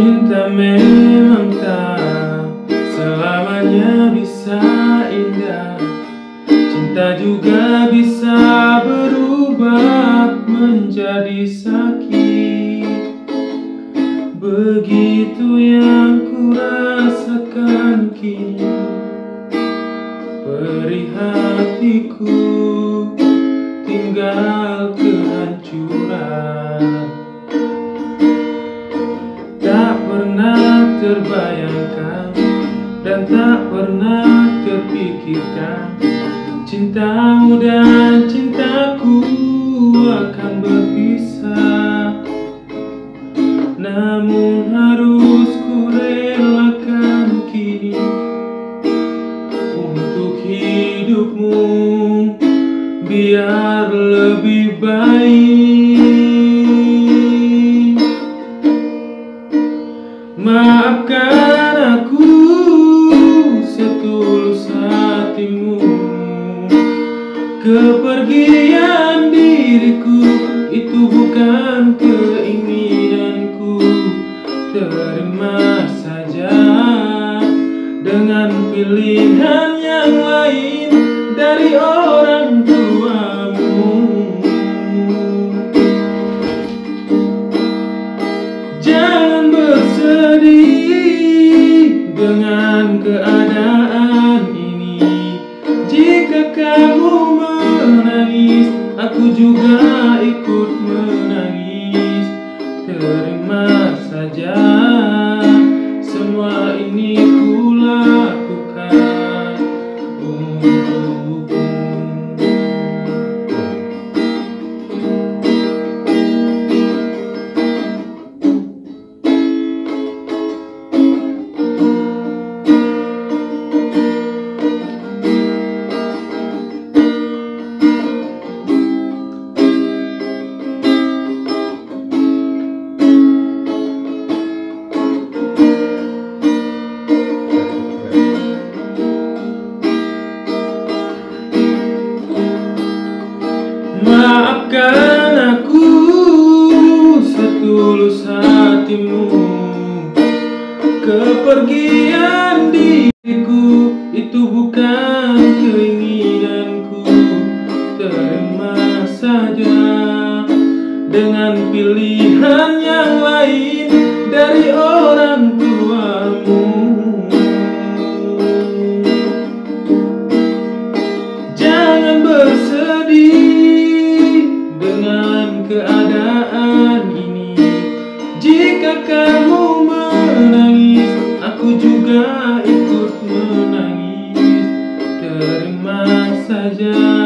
Cinta memang tak selamanya bisa indah. Cinta juga bisa berubah menjadi sakit. Begitu yang ku rasakan kini, perih hatiku tinggal kehancuran. Tak pernah terbayangkan dan tak pernah terpikirkan cintamu dan cintaku akan berpisah. Namun harus ku relakan kini untuk hidupmu biar lebih baik. Maafkan aku setulus hatimu. Kepergian diriku itu bukan keinginanku. Terima saja dengan pilihan yang lain dari orang tuamu. Jangan bersedih dengan keadaan ini. Jika kamu menangis, aku juga ikut menangis. Terima saja, semua ini ku lakukan untukmu. Maafkan aku setulus hatimu. Kepergian diriku itu bukan keinginanku. Terima saja dengan pilihan yang lain dari orang tuamu. Jangan bersedih dengan keadaan ini. Jika kamu menangis, aku juga ikut menangis. Terima saja.